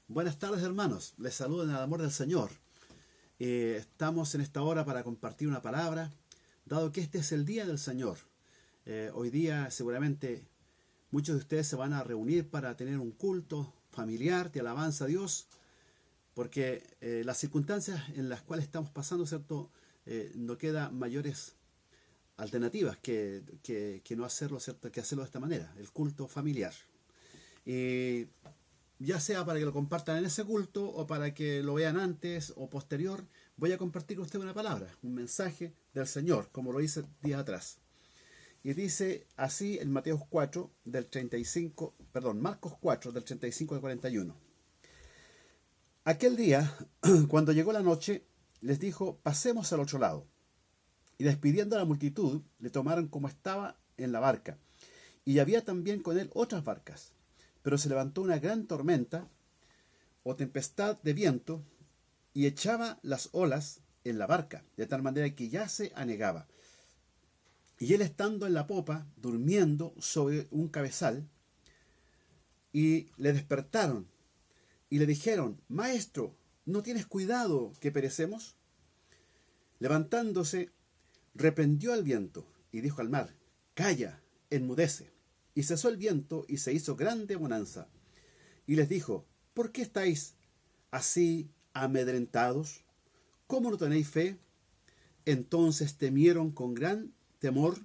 Buenas tardes, hermanos. Les saludo en el amor del Señor. Estamos en esta hora para compartir una palabra, dado que este es el día del Señor. Hoy día seguramente muchos de ustedes se van a reunir para tener un culto familiar de alabanza a Dios, porque las circunstancias en las cuales estamos pasando, ¿cierto? No queda mayores alternativas que no hacerlo, ¿cierto? Que hacerlo de esta manera, el culto familiar. Y ya sea para que lo compartan en ese culto o para que lo vean antes o posterior, voy a compartir con usted una palabra, un mensaje del Señor, como lo hice días atrás. Y dice así en Mateo 4, del 35, perdón, Marcos 4, del 35 al 41. Aquel día, cuando llegó la noche, les dijo: pasemos al otro lado. Y despidiendo a la multitud, le tomaron como estaba en la barca. Y había también con él otras barcas. Pero se levantó una gran tormenta o tempestad de viento y echaba las olas en la barca, de tal manera que ya se anegaba. Y él, estando en la popa, durmiendo sobre un cabezal, y le despertaron y le dijeron: Maestro, ¿no tienes cuidado que perecemos? Levantándose, reprendió al viento y dijo al mar: Calla, enmudece. Y cesó el viento y se hizo grande bonanza. Y les dijo: ¿por qué estáis así amedrentados? ¿Cómo no tenéis fe? Entonces temieron con gran temor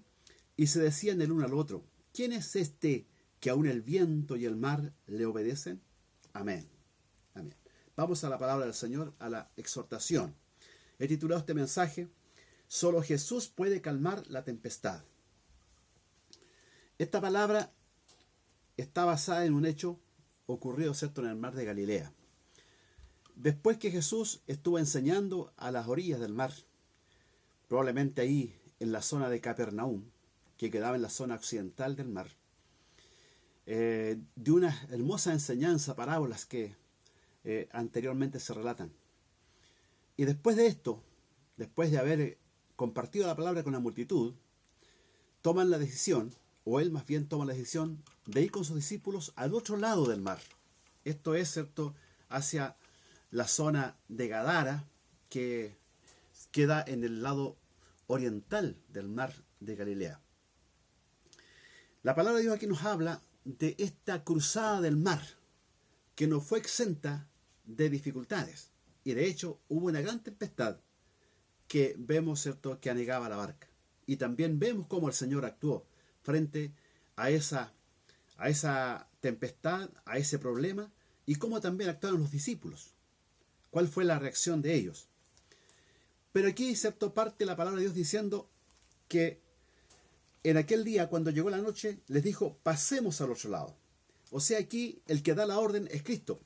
y se decían el uno al otro: ¿quién es este que aun el viento y el mar le obedecen? Amén. Amén. Vamos a la palabra del Señor, a la exhortación. He titulado este mensaje: Solo Jesús puede calmar la tempestad. Esta palabra está basada en un hecho ocurrido, ¿cierto?, en el mar de Galilea. Después que Jesús estuvo enseñando a las orillas del mar, probablemente ahí en la zona de Capernaum, que quedaba en la zona occidental del mar, de una hermosa enseñanza, parábolas que anteriormente se relatan. Y después de esto, después de haber compartido la palabra con la multitud, toman la decisión, o él más bien toma la decisión, de ir con sus discípulos al otro lado del mar. Esto es, ¿cierto?, hacia la zona de Gadara, que queda en el lado oriental del mar de Galilea. La palabra de Dios aquí nos habla de esta cruzada del mar, que no fue exenta de dificultades. Y de hecho hubo una gran tempestad que vemos, ¿cierto?, que anegaba la barca. Y también vemos cómo el Señor actuó frente a esa tempestad, a ese problema, y cómo también actuaron los discípulos. ¿Cuál fue la reacción de ellos? Pero aquí, ¿cierto?, parte la palabra de Dios diciendo que en aquel día, cuando llegó la noche, les dijo: pasemos al otro lado. O sea, aquí el que da la orden es Cristo.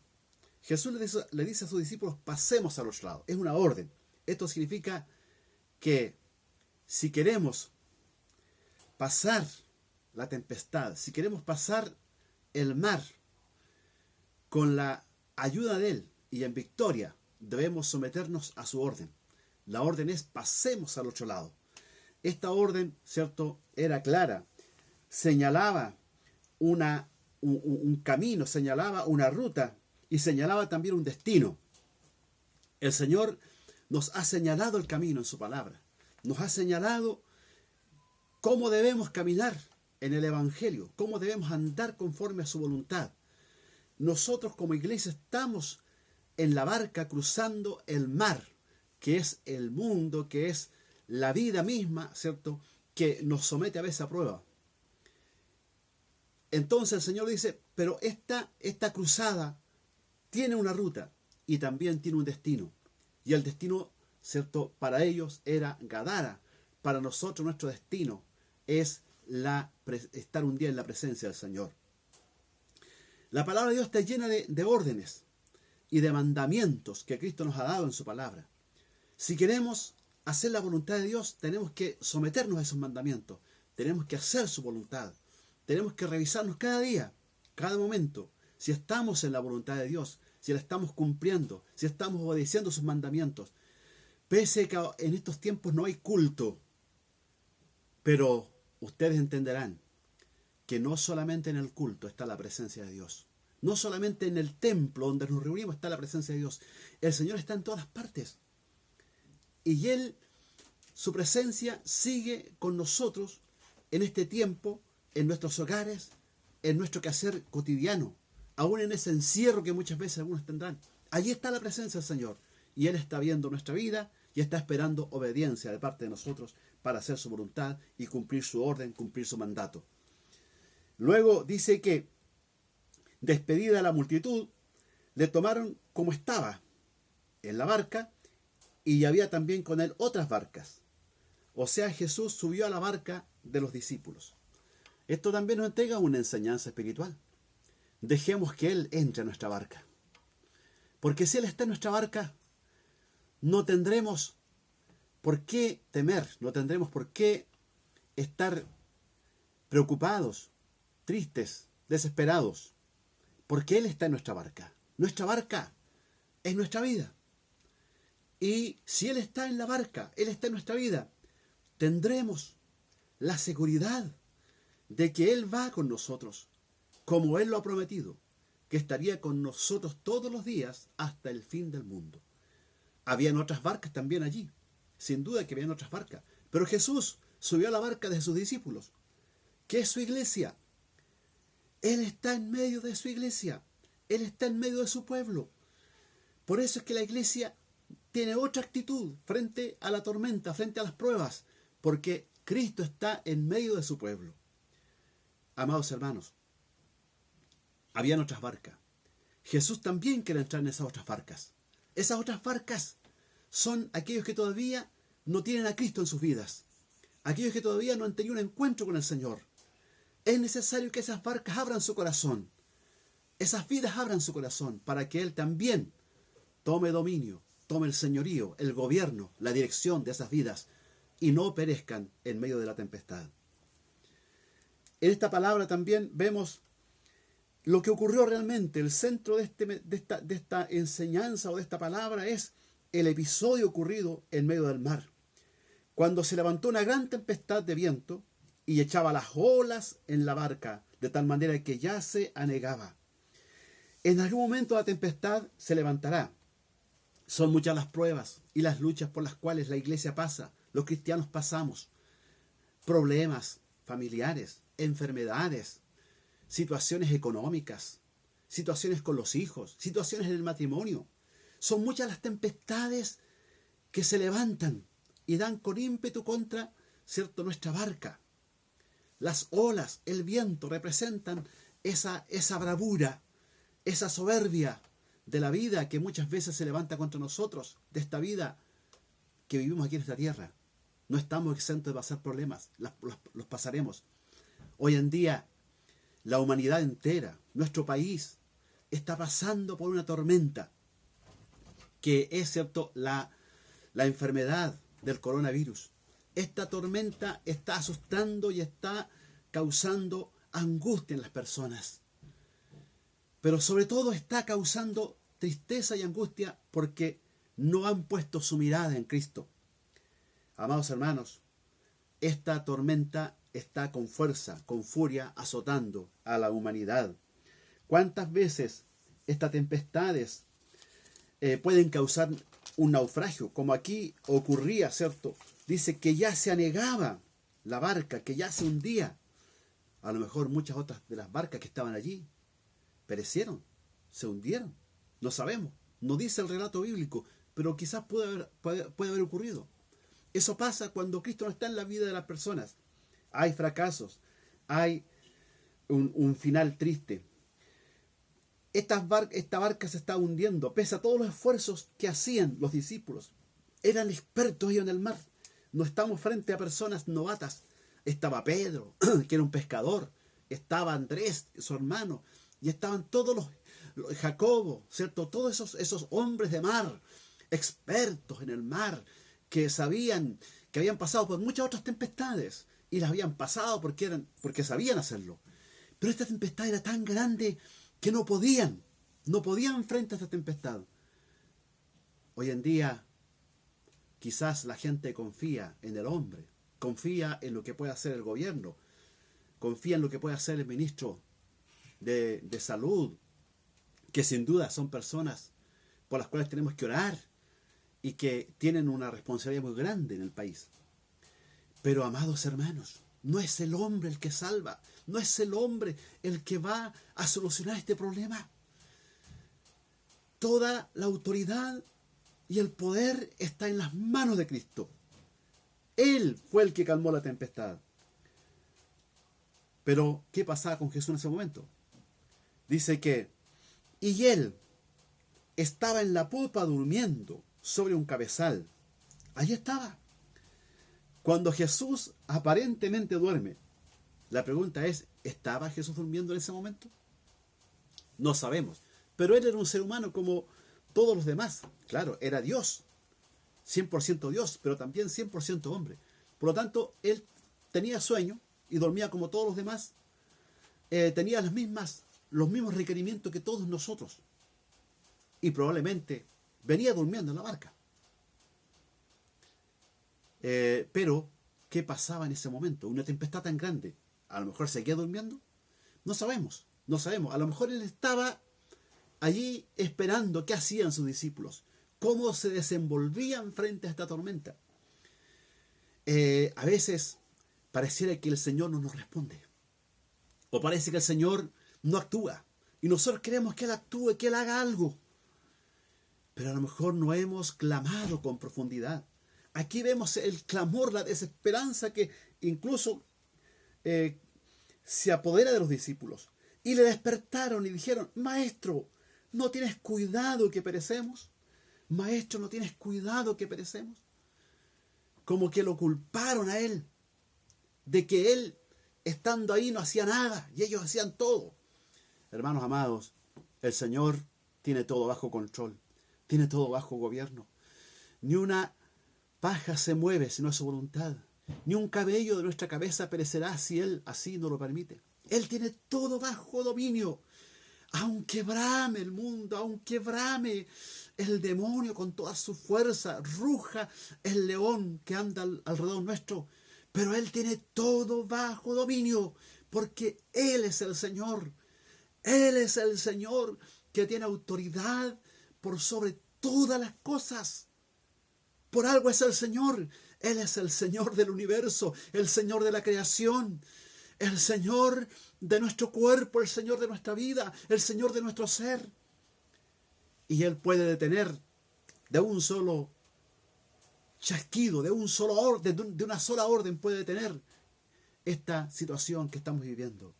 Jesús le dice a sus discípulos: pasemos al otro lado. Es una orden. Esto significa que si queremos pasar la tempestad, si queremos pasar el mar con la ayuda de Él y en victoria, debemos someternos a su orden. La orden es: pasemos al otro lado. Esta orden, ¿cierto?, era clara. Señalaba un camino, señalaba una ruta y señalaba también un destino. El Señor nos ha señalado el camino en su palabra. Nos ha señalado cómo debemos caminar en el Evangelio, cómo debemos andar conforme a su voluntad. Nosotros como iglesia estamos en la barca cruzando el mar, que es el mundo, que es la vida misma, ¿cierto?, que nos somete a veces a prueba. Entonces el Señor dice: pero esta cruzada tiene una ruta y también tiene un destino. Y el destino, ¿cierto?, para ellos era Gadara. Para nosotros nuestro destino es estar un día en la presencia del Señor. La palabra de Dios está llena de órdenes y de mandamientos que Cristo nos ha dado en su palabra. Si queremos hacer la voluntad de Dios, tenemos que someternos a esos mandamientos. Tenemos que hacer su voluntad. Tenemos que revisarnos cada día, cada momento, si estamos en la voluntad de Dios, si la estamos cumpliendo, si estamos obedeciendo sus mandamientos. Pese a que en estos tiempos no hay culto, pero ustedes entenderán que no solamente en el culto está la presencia de Dios. No solamente en el templo donde nos reunimos está la presencia de Dios. El Señor está en todas partes. Y Él, su presencia sigue con nosotros en este tiempo, en nuestros hogares, en nuestro quehacer cotidiano, aún en ese encierro que muchas veces algunos tendrán. Allí está la presencia del Señor. Y Él está viendo nuestra vida y está esperando obediencia de parte de nosotros para hacer su voluntad y cumplir su orden, cumplir su mandato. Luego dice que, despedida la multitud, le tomaron como estaba en la barca, y había también con él otras barcas. O sea, Jesús subió a la barca de los discípulos. Esto también nos entrega una enseñanza espiritual. Dejemos que Él entre a nuestra barca. Porque si Él está en nuestra barca, no tendremos por qué temer, no tendremos por qué estar preocupados, tristes, desesperados, porque Él está en nuestra barca. Nuestra barca es nuestra vida. Y si Él está en la barca, Él está en nuestra vida, tendremos la seguridad de que Él va con nosotros, como Él lo ha prometido, que estaría con nosotros todos los días hasta el fin del mundo. Habían otras barcas también allí, sin duda que habían otras barcas, pero Jesús subió a la barca de sus discípulos, que es su iglesia. Él está en medio de su iglesia, Él está en medio de su pueblo. Por eso es que la iglesia tiene otra actitud frente a la tormenta, frente a las pruebas, porque Cristo está en medio de su pueblo. Amados hermanos, habían otras barcas. Jesús también quiere entrar en esas otras barcas. Esas otras barcas son aquellos que todavía no tienen a Cristo en sus vidas, aquellos que todavía no han tenido un encuentro con el Señor. Es necesario que esas barcas abran su corazón, esas vidas abran su corazón, para que Él también tome dominio, tome el señorío, el gobierno, la dirección de esas vidas, y no perezcan en medio de la tempestad. En esta palabra también vemos lo que ocurrió realmente. El centro de esta enseñanza o de esta palabra es el episodio ocurrido en medio del mar, cuando se levantó una gran tempestad de viento y echaba las olas en la barca, de tal manera que ya se anegaba. En algún momento la tempestad se levantará. Son muchas las pruebas y las luchas por las cuales la iglesia pasa, los cristianos pasamos. Problemas familiares, enfermedades, situaciones económicas, situaciones con los hijos, situaciones en el matrimonio. Son muchas las tempestades que se levantan y dan con ímpetu contra, ¿cierto?, nuestra barca. Las olas, el viento representan esa bravura, esa soberbia de la vida que muchas veces se levanta contra nosotros, de esta vida que vivimos aquí en esta tierra. No estamos exentos de pasar problemas, los pasaremos. Hoy en día, la humanidad entera, nuestro país, está pasando por una tormenta, que es, ¿cierto?, la enfermedad del coronavirus. Esta tormenta está asustando y está causando angustia en las personas. Pero sobre todo está causando tristeza y angustia porque no han puesto su mirada en Cristo. Amados hermanos, esta tormenta está con fuerza, con furia, azotando a la humanidad. ¿Cuántas veces estas tempestades pueden causar un naufragio? Como aquí ocurría, ¿cierto? Dice que ya se anegaba la barca, que ya se hundía. A lo mejor muchas otras de las barcas que estaban allí perecieron, se hundieron. No sabemos, no dice el relato bíblico, pero quizás puede haber ocurrido. Eso pasa cuando Cristo no está en la vida de las personas. Hay fracasos, hay un final triste. Esta barca se está hundiendo, pese a todos los esfuerzos que hacían los discípulos. Eran expertos ellos en el mar. No estamos frente a personas novatas. Estaba Pedro, que era un pescador. Estaba Andrés, su hermano. Y estaban todos los Jacobo, ¿cierto? Todos esos hombres de mar, expertos en el mar, que sabían, que habían pasado por muchas otras tempestades. Y las habían pasado porque sabían hacerlo. Pero esta tempestad era tan grande que no podían frente a esta tempestad. Hoy en día, quizás la gente confía en el hombre, confía en lo que puede hacer el gobierno, confía en lo que puede hacer el ministro de salud, que sin duda son personas por las cuales tenemos que orar y que tienen una responsabilidad muy grande en el país. Pero, amados hermanos, no es el hombre el que salva, no es el hombre el que va a solucionar este problema. Toda la autoridad y el poder está en las manos de Cristo. Él fue el que calmó la tempestad. Pero, ¿qué pasaba con Jesús en ese momento? Dice que, y él estaba en la popa durmiendo sobre un cabezal. Allí estaba. Cuando Jesús aparentemente duerme, la pregunta es, ¿estaba Jesús durmiendo en ese momento? No sabemos. Pero él era un ser humano como todos los demás. Claro, era Dios. 100% Dios, pero también 100% hombre. Por lo tanto, él tenía sueño y dormía como todos los demás. Tenía los mismos requerimientos que todos nosotros. Y probablemente venía durmiendo en la barca. Pero, ¿qué pasaba en ese momento? Una tempestad tan grande. ¿A lo mejor seguía durmiendo? No sabemos. A lo mejor él estaba allí esperando qué hacían sus discípulos, cómo se desenvolvían frente a esta tormenta. A veces pareciera que el Señor no nos responde. O parece que el Señor no actúa. Y nosotros queremos que Él actúe, que Él haga algo. Pero a lo mejor no hemos clamado con profundidad. Aquí vemos el clamor, la desesperanza que incluso se apodera de los discípulos. Y le despertaron y dijeron, Maestro, ¿no tienes cuidado que perecemos? Maestro, ¿no tienes cuidado que perecemos? Como que lo culparon a él, de que él, estando ahí, no hacía nada, y ellos hacían todo. Hermanos amados, el Señor tiene todo bajo control, tiene todo bajo gobierno. Ni una paja se mueve si no es su voluntad, ni un cabello de nuestra cabeza perecerá si Él así no lo permite. Él tiene todo bajo dominio. Aunque brame el mundo, aunque brame el demonio con toda su fuerza, ruja el león que anda alrededor nuestro, pero Él tiene todo bajo dominio, porque Él es el Señor. Él es el Señor que tiene autoridad por sobre todas las cosas. Por algo es el Señor. Él es el Señor del universo, el Señor de la creación, el Señor de nuestro cuerpo, el Señor de nuestra vida, el Señor de nuestro ser. Y Él puede detener de un solo chasquido, de una sola orden puede detener esta situación que estamos viviendo.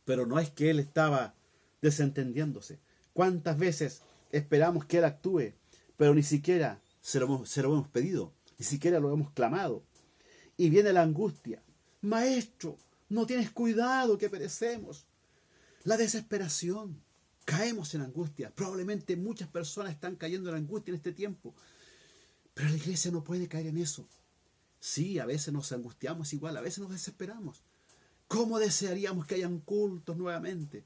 Pero no es que Él estaba desentendiéndose. ¿Cuántas veces esperamos que Él actúe, pero ni siquiera se lo hemos pedido, ni siquiera lo hemos clamado? Y viene la angustia. Maestro, no tienes cuidado que perecemos. La desesperación. Caemos en angustia. Probablemente muchas personas están cayendo en angustia en este tiempo. Pero la iglesia no puede caer en eso. Sí, a veces nos angustiamos igual, a veces nos desesperamos. ¿Cómo desearíamos que hayan cultos nuevamente?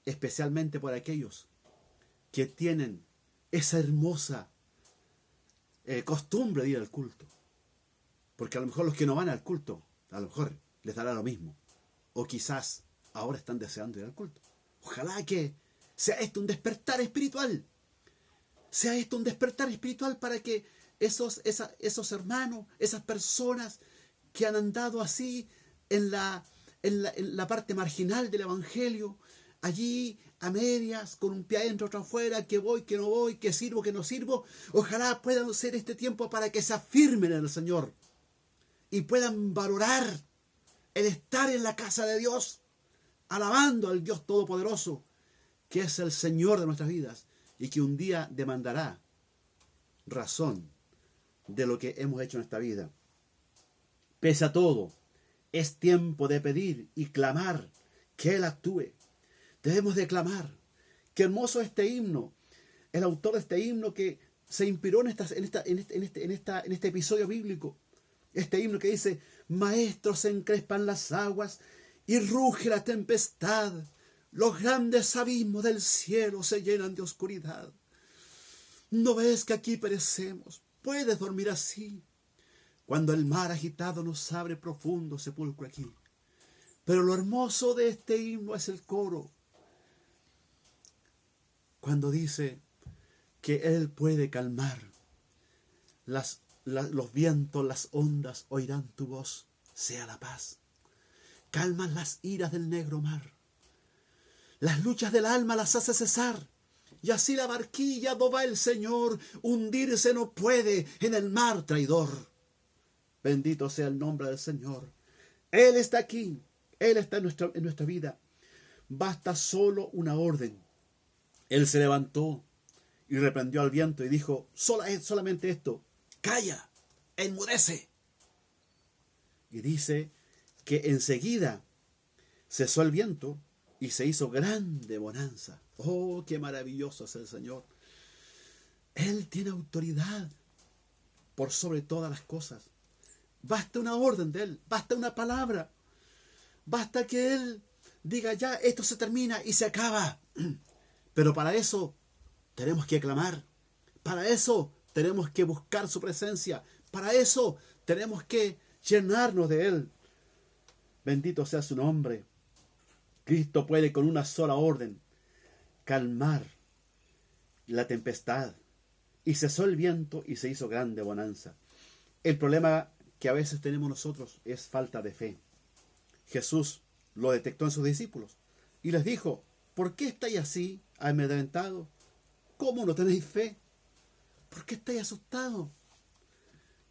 Especialmente por aquellos que tienen esa hermosa costumbre de ir al culto. Porque a lo mejor los que no van al culto, a lo mejor les dará lo mismo. O quizás ahora están deseando ir al culto. Ojalá que sea esto un despertar espiritual. Sea esto un despertar espiritual para que esos hermanos, esas personas que han andado así en la parte marginal del Evangelio, allí a medias, con un pie adentro, otro afuera, que voy, que no voy, que sirvo, que no sirvo, ojalá puedan ser este tiempo para que se afirmen en el Señor y puedan valorar el estar en la casa de Dios, alabando al Dios Todopoderoso, que es el Señor de nuestras vidas y que un día demandará razón de lo que hemos hecho en esta vida. Pese a todo, es tiempo de pedir y clamar que Él actúe. Debemos de clamar. Qué hermoso este himno. El autor de este himno que se inspiró en este episodio bíblico. Este himno que dice: Maestro, se encrespan las aguas y ruge la tempestad. Los grandes abismos del cielo se llenan de oscuridad. ¿No ves que aquí perecemos? ¿Puedes dormir así? Cuando el mar agitado nos abre profundo sepulcro aquí. Pero lo hermoso de este himno es el coro. cuando dice que Él puede calmar los vientos, las ondas oirán tu voz, sea la paz. Calman las iras del negro mar. Las luchas del alma las hace cesar. Y así la barquilla do va el Señor, hundirse no puede en el mar traidor. Bendito sea el nombre del Señor. Él está aquí, Él está en nuestra vida. Basta solo una orden. Él se levantó y reprendió al viento y dijo, solamente esto, calla, enmudece. Y dice que enseguida cesó el viento y se hizo grande bonanza. Oh, qué maravilloso es el Señor. Él tiene autoridad por sobre todas las cosas. Basta una orden de Él, basta una palabra. Basta que Él diga ya, esto se termina y se acaba. Pero para eso tenemos que clamar. Para eso tenemos que buscar su presencia. Para eso tenemos que llenarnos de Él. Bendito sea su nombre. Cristo puede con una sola orden calmar la tempestad. Y cesó el viento y se hizo grande bonanza. El problema que a veces tenemos nosotros es falta de fe. Jesús lo detectó en sus discípulos y les dijo, ¿por qué estáis así amedrentados? ¿Cómo no tenéis fe? ¿Por qué estáis asustados?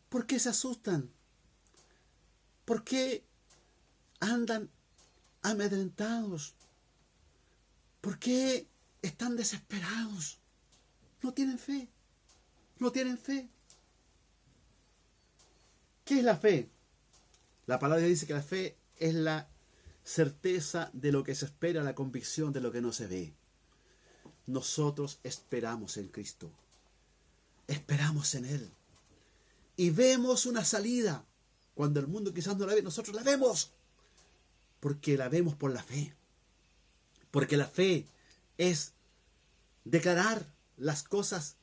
¿Por qué se asustan? ¿Por qué andan amedrentados? ¿Por qué están desesperados? No tienen fe. No tienen fe. ¿Qué es la fe? La palabra dice que la fe es la certeza de lo que se espera, la convicción de lo que no se ve. Nosotros esperamos en Cristo. Esperamos en Él. Y vemos una salida. Cuando el mundo quizás no la ve, nosotros la vemos. Porque la vemos por la fe. Porque la fe es declarar las cosas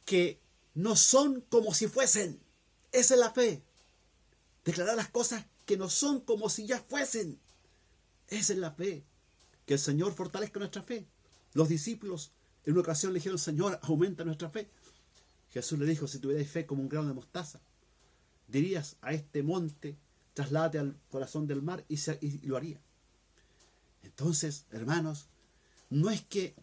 que no son como si fuesen. Esa es la fe. Declarar las cosas que no son como si ya fuesen. Esa es la fe. Que el Señor fortalezca nuestra fe. Los discípulos en una ocasión le dijeron, Señor, aumenta nuestra fe. Jesús le dijo, si tuvierais fe como un grano de mostaza, dirías a este monte, trasládate al corazón del mar y lo haría. Entonces, hermanos, no es que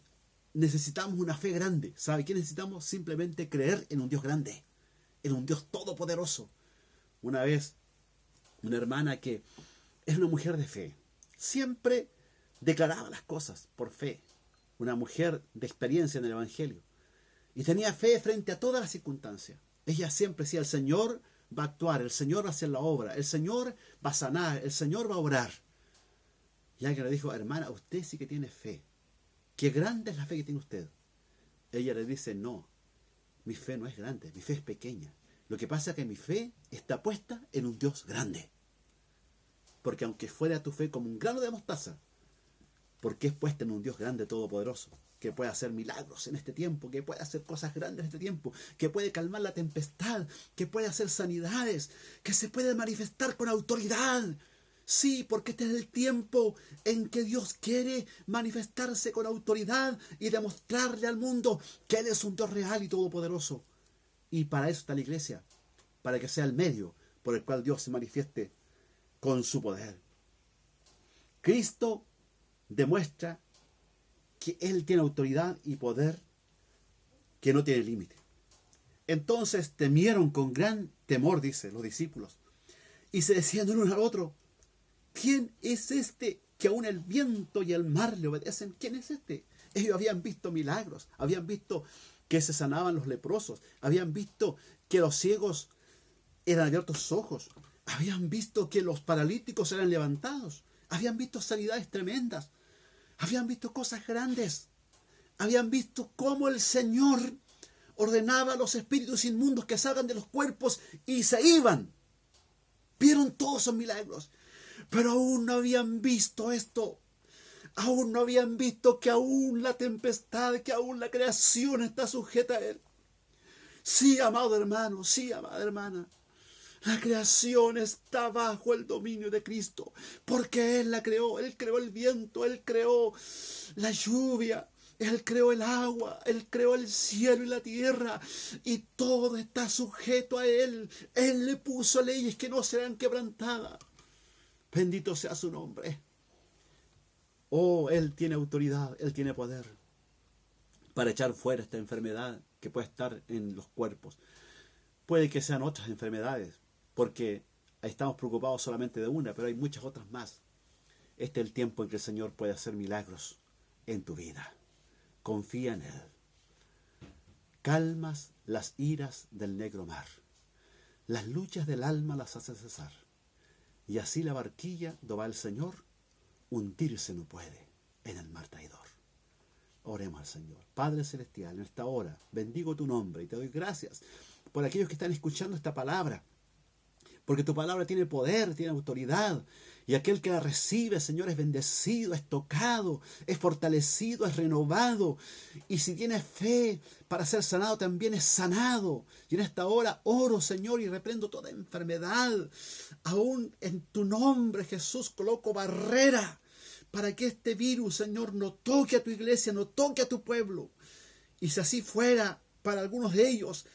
necesitamos una fe grande. ¿Sabe qué necesitamos? Simplemente creer en un Dios grande, en un Dios todopoderoso. Una vez, una hermana que es una mujer de fe, siempre declaraba las cosas por fe. Una mujer de experiencia en el Evangelio. Y tenía fe frente a todas las circunstancias. Ella siempre decía, el Señor va a actuar, el Señor va a hacer la obra, el Señor va a sanar, el Señor va a orar. Y alguien le dijo, hermana, usted sí que tiene fe. Qué grande es la fe que tiene usted. Ella le dice, no, mi fe no es grande, mi fe es pequeña. Lo que pasa es que mi fe está puesta en un Dios grande. Porque aunque fuera tu fe como un grano de mostaza, porque es puesta en un Dios grande todopoderoso, que puede hacer milagros en este tiempo, que puede hacer cosas grandes en este tiempo, que puede calmar la tempestad, que puede hacer sanidades, que se puede manifestar con autoridad. Sí, porque este es el tiempo en que Dios quiere manifestarse con autoridad y demostrarle al mundo que Él es un Dios real y todopoderoso. Y para eso está la iglesia, para que sea el medio por el cual Dios se manifieste con su poder. Cristo demuestra que Él tiene autoridad y poder que no tiene límite. Entonces temieron con gran temor, dice, los discípulos, y se decían el uno al otro, ¿quién es este que aún el viento y el mar le obedecen? ¿Quién es este? Ellos habían visto milagros, habían visto que se sanaban los leprosos, habían visto que los ciegos eran abiertos sus ojos, habían visto que los paralíticos eran levantados, habían visto sanidades tremendas, habían visto cosas grandes, habían visto cómo el Señor ordenaba a los espíritus inmundos que salgan de los cuerpos y se iban. Vieron todos esos milagros, pero aún no habían visto esto. Aún no habían visto que aún la tempestad, que aún la creación está sujeta a Él. Sí, amado hermano, sí, amada hermana. La creación está bajo el dominio de Cristo, porque Él la creó. Él creó el viento, Él creó la lluvia, Él creó el agua, Él creó el cielo y la tierra, y todo está sujeto a Él. Él le puso leyes que no serán quebrantadas. Bendito sea su nombre. Oh, Él tiene autoridad, Él tiene poder para echar fuera esta enfermedad que puede estar en los cuerpos. Puede que sean otras enfermedades, porque estamos preocupados solamente de una, pero hay muchas otras más. Este es el tiempo en que el Señor puede hacer milagros en tu vida. Confía en Él. Calmas las iras del negro mar. Las luchas del alma las hace cesar. Y así la barquilla donde va el Señor, hundirse no puede en el mar traidor. Oremos al Señor. Padre Celestial, en esta hora bendigo tu nombre y te doy gracias por aquellos que están escuchando esta palabra, porque tu palabra tiene poder, tiene autoridad, y aquel que la recibe, Señor, es bendecido, es tocado, es fortalecido, es renovado, y si tiene fe para ser sanado, también es sanado. Y en esta hora oro, Señor, y reprendo toda enfermedad. Aún en tu nombre, Jesús, coloco barrera para que este virus, Señor, no toque a tu iglesia, no toque a tu pueblo. Y si así fuera, para algunos de ellos,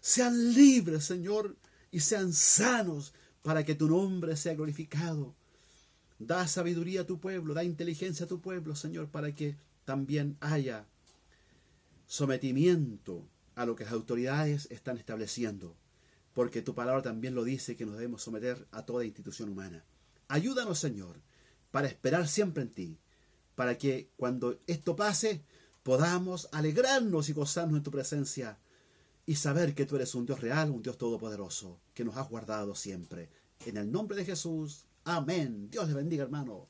sean libres, Señor, y sean sanos, para que tu nombre sea glorificado. Da sabiduría a tu pueblo, da inteligencia a tu pueblo, Señor, para que también haya sometimiento a lo que las autoridades están estableciendo. Porque tu palabra también lo dice, que nos debemos someter a toda institución humana. Ayúdanos, Señor, para esperar siempre en ti, para que cuando esto pase, podamos alegrarnos y gozarnos en tu presencia y saber que tú eres un Dios real, un Dios todopoderoso, que nos has guardado siempre. En el nombre de Jesús, amén. Dios les bendiga, hermano.